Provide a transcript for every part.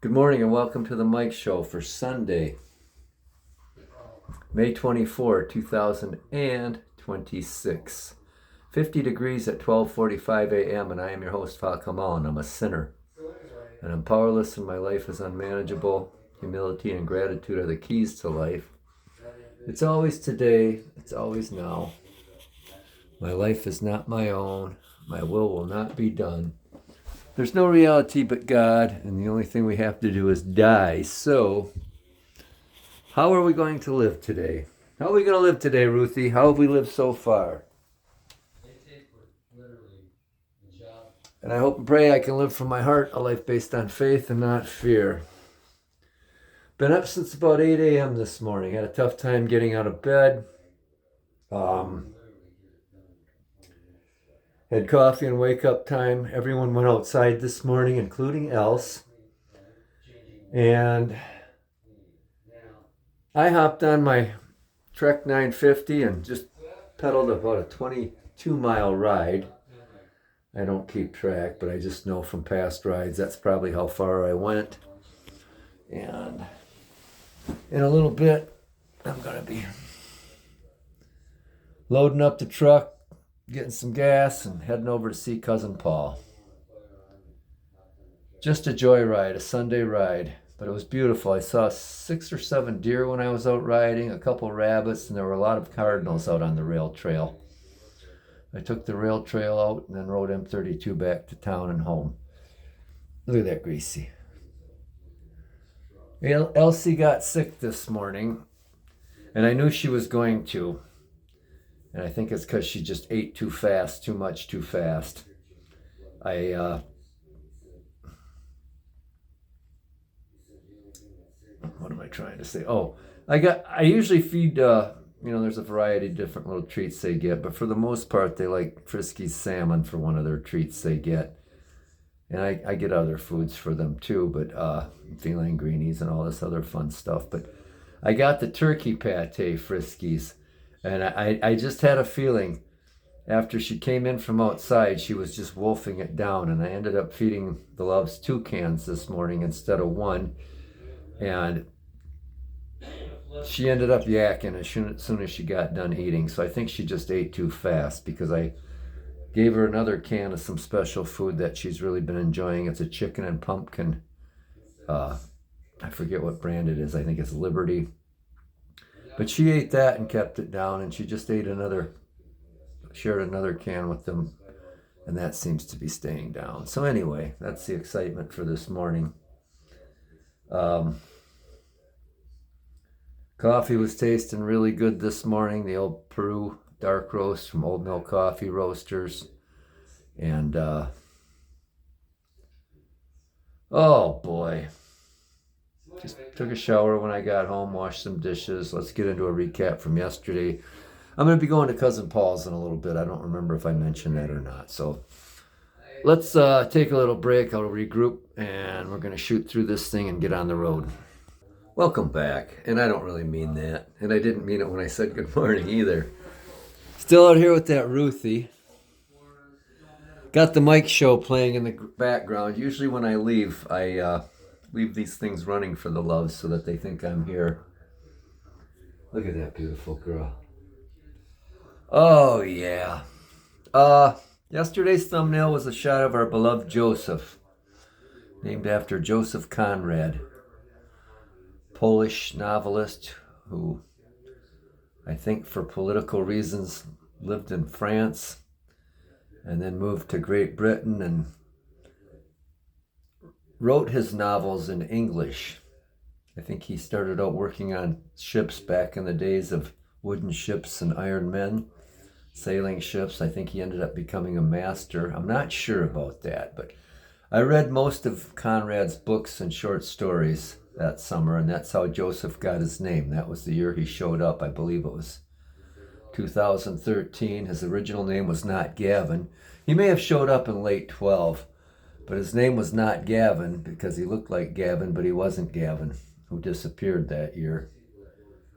Good morning and welcome to the Mike Show for Sunday, May 24, 2026. 50 degrees at 12:45 a.m. and I am your host, Falcamon. I'm a sinner and I'm powerless and my life is unmanageable. Humility and gratitude are the keys to life. It's always today, it's always now. My life is not my own. My will not be done. There's no reality but God, and the only thing we have to do is die. So, how are we going to live today? How are we going to live today, Ruthie? How have we lived so far? And I hope and pray I can live from my heart a life based on faith and not fear. Been up since about 8 a.m. this morning. Had a tough time getting out of bed. Had coffee and wake up time. Everyone went outside this morning, including Else. And I hopped on my Trek 950 and just pedaled about a 22-mile ride. I don't keep track, but I just know from past rides that's probably how far I went. And in a little bit, I'm going to be loading up the truck, getting some gas, and heading over to see Cousin Paul. Just a joyride, a Sunday ride, but it was beautiful. I saw 6 or 7 deer when I was out riding, a couple rabbits, and there were a lot of cardinals out on the rail trail. I took the rail trail out and then rode M32 back to town and home. Look at that, Greasy. Elsie got sick this morning, and I knew she was going to. And I think it's because she just ate too fast, too much, too fast. What am I trying to say? Oh, I usually feed, there's a variety of different little treats they get, but for the most part, they like Friskies salmon for one of their treats they get. And I get other foods for them too, but feline greenies and all this other fun stuff. But I got the turkey pate Friskies. And I just had a feeling after she came in from outside, she was just wolfing it down. And I ended up feeding the Loves 2 cans this morning instead of 1. And she ended up yakking as soon as she got done eating. So I think she just ate too fast because I gave her another can of some special food that she's really been enjoying. It's a chicken and pumpkin. I forget what brand it is. I think it's Liberty. But she ate that and kept it down, and she just shared another can with them, and that seems to be staying down. So anyway, that's the excitement for this morning. Coffee was tasting really good this morning, the old Peru dark roast from Old Mill Coffee Roasters. And, oh boy. Just took a shower when I got home, washed some dishes. Let's get into a recap from yesterday. I'm going to be going to Cousin Paul's in a little bit. I don't remember if I mentioned that or not. So let's take a little break. I'll regroup, and we're going to shoot through this thing and get on the road. Welcome back. And I don't really mean that. And I didn't mean it when I said good morning either. Still out here with that Ruthie. Got the Mike Show playing in the background. Usually when I leave, I leave these things running for the Loves so that they think I'm here. Look at that beautiful girl. Oh, yeah. Yesterday's thumbnail was a shot of our beloved Joseph, named after Joseph Conrad, Polish novelist who, I think for political reasons, lived in France and then moved to Great Britain and wrote his novels in English. I think he started out working on ships back in the days of wooden ships and iron men, sailing ships. I think he ended up becoming a master. I'm not sure about that, but I read most of Conrad's books and short stories that summer, and that's how Joseph got his name. That was the year he showed up. I believe it was 2013. His original name was not Gavin. He may have showed up in late 12. But his name was not Gavin because he looked like Gavin, but he wasn't Gavin, who disappeared that year.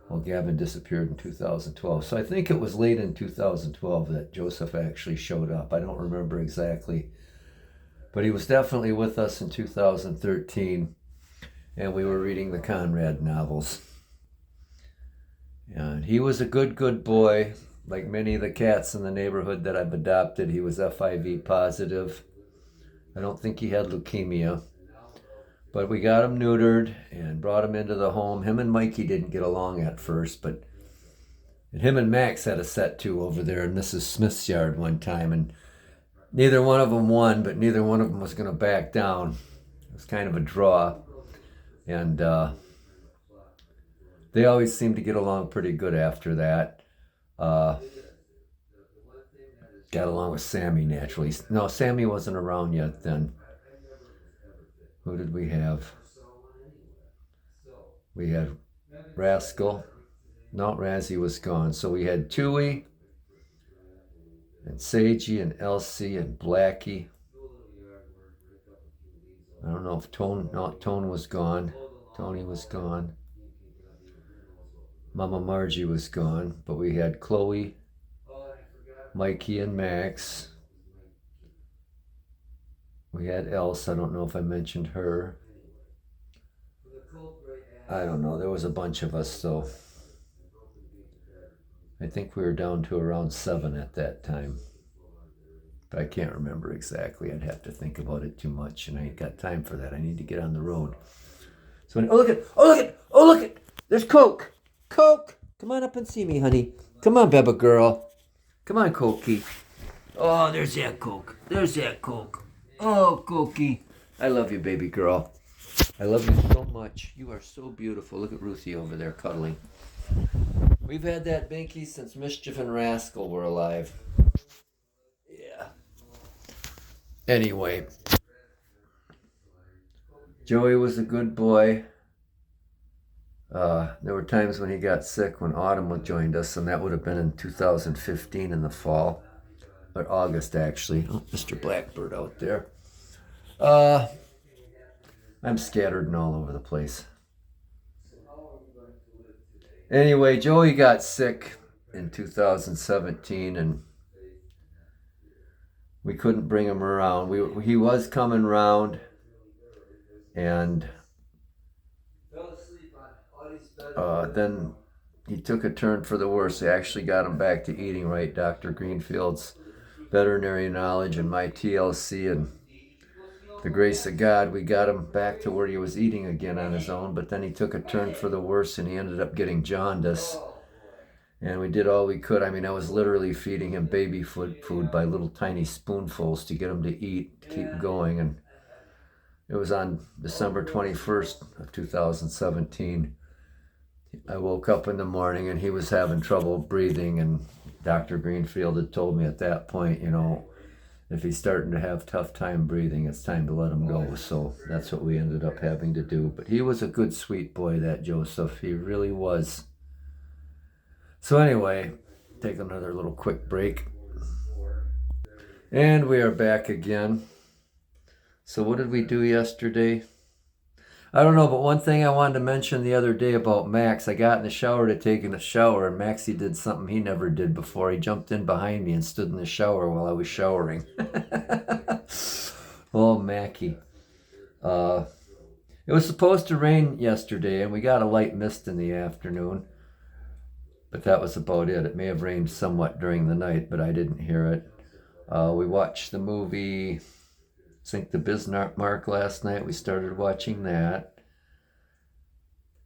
Well, Gavin disappeared in 2012. So I think it was late in 2012 that Joseph actually showed up. I don't remember exactly. But he was definitely with us in 2013. and we were reading the Conrad novels. And he was a good boy. Like many of the cats in the neighborhood that I've adopted, he was FIV positive. I don't think he had leukemia. But we got him neutered and brought him into the home. Him and Mikey didn't get along at first, but and him and Max had a set to over there in Mrs. Smith's yard one time, and neither one of them won, but neither one of them was going to back down. It was kind of a draw, and they always seemed to get along pretty good after that. Got along with Sammy naturally. No, Sammy wasn't around yet then. Who did we have? We had Rascal. No, Razzie was gone. So we had Chewy and Sagey and Elsie and Blackie. I don't know if Tone was gone. Tony was gone. Mama Margie was gone. But we had Chloe, Mikey, and Max. We had Else. I don't know if I mentioned her. I don't know. There was a bunch of us, so I think we were down to around 7 at that time. But I can't remember exactly. I'd have to think about it too much, and I ain't got time for that. I need to get on the road. So, look at! There's Coke! Coke! Come on up and see me, honey. Come on, Beba girl. Come on, Cokey. Oh, there's that Coke. Oh, Cokey. I love you, baby girl. I love you so much. You are so beautiful. Look at Ruthie over there cuddling. We've had that binky since Mischief and Rascal were alive. Yeah. Anyway. Joey was a good boy. There were times when he got sick when Autumn joined us, and that would have been in 2015 in the fall. Or August, actually. Oh, Mr. Blackbird out there. I'm scattered and all over the place. Anyway, Joey got sick in 2017, and we couldn't bring him around. He was coming around, and then he took a turn for the worse. They actually got him back to eating right. Dr. Greenfield's veterinary knowledge and my TLC and the grace of God, we got him back to where he was eating again on his own, but then he took a turn for the worse and he ended up getting jaundice. And we did all we could. I mean, I was literally feeding him baby food by little tiny spoonfuls to get him to eat, to keep going. And it was on December 21st of 2017. I woke up in the morning and he was having trouble breathing, and Dr. Greenfield had told me at that point, if he's starting to have tough time breathing, it's time to let him go. So that's what we ended up having to do. But he was a good, sweet boy, that Joseph. He really was. So anyway, take another little quick break. And we are back again. So what did we do yesterday? I don't know, but one thing I wanted to mention the other day about Max, I got in the shower to take a shower, and Maxie did something he never did before. He jumped in behind me and stood in the shower while I was showering. Oh, Mackie. It was supposed to rain yesterday, and we got a light mist in the afternoon, but that was about it. It may have rained somewhat during the night, but I didn't hear it. We watched the movie Sink the Bismarck last night. We started watching that.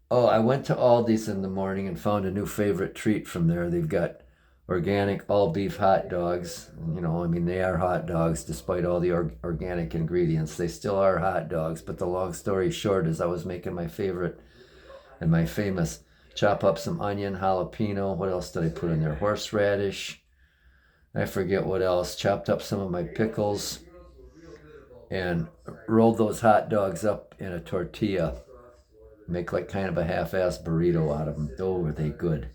Oh, I went to Aldi's in the morning and found a new favorite treat from there. They've got organic all beef hot dogs. They are hot dogs despite all the organic ingredients. They still are hot dogs, but the long story short is I was making my favorite and my famous chop up some onion, jalapeno. What else did I put in there? Horseradish. I forget what else. Chopped up some of my pickles and rolled those hot dogs up in a tortilla. Make like kind of a half-ass burrito out of them. Oh, were they good.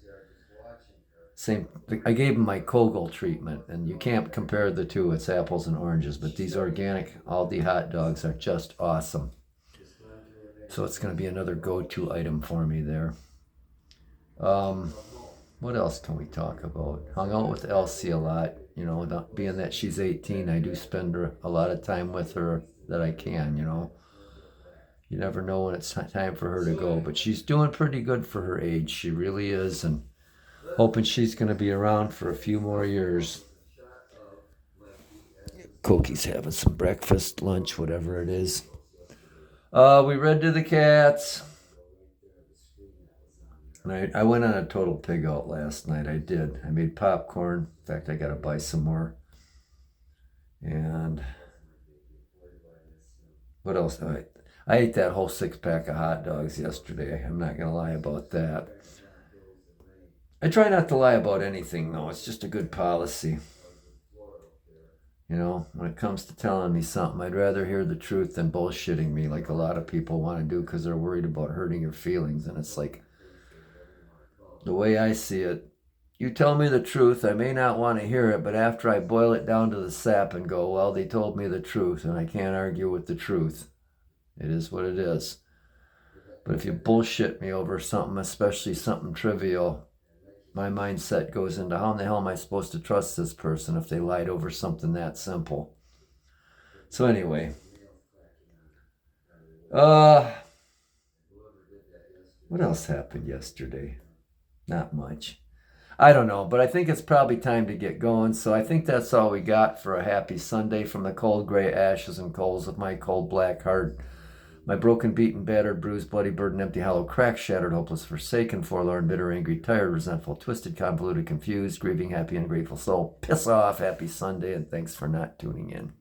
I gave them my Kogel treatment, and you can't compare the two. It's apples and oranges, but these organic Aldi hot dogs are just awesome. So it's going to be another go-to item for me there. What else can we talk about? Hung out with Elsie a lot. Being that she's 18, I do spend a lot of time with her that I can, You never know when it's time for her to go. But she's doing pretty good for her age. She really is. And hoping she's going to be around for a few more years. Cookie's having some breakfast, lunch, whatever it is. We read to the cats. And I went on a total pig out last night. I did. I made popcorn. In fact, I got to buy some more. And what else? I ate that whole 6-pack of hot dogs yesterday. I'm not going to lie about that. I try not to lie about anything, though. It's just a good policy. You know, when it comes to telling me something, I'd rather hear the truth than bullshitting me like a lot of people want to do because they're worried about hurting your feelings. And it's like, the way I see it, you tell me the truth, I may not want to hear it, but after I boil it down to the sap and go, well, they told me the truth and I can't argue with the truth. It is what it is. But if you bullshit me over something, especially something trivial, my mindset goes into how in the hell am I supposed to trust this person if they lied over something that simple? So anyway, what else happened yesterday? Not much. I don't know, but I think it's probably time to get going. So I think that's all we got for a happy Sunday from the cold gray ashes and coals of my cold black heart. My broken, beaten, battered, bruised, bloody, burdened, empty, hollow, cracked, shattered, hopeless, forsaken, forlorn, bitter, angry, tired, resentful, twisted, convoluted, confused, grieving, happy, ungrateful soul. Piss off. Happy Sunday, and thanks for not tuning in.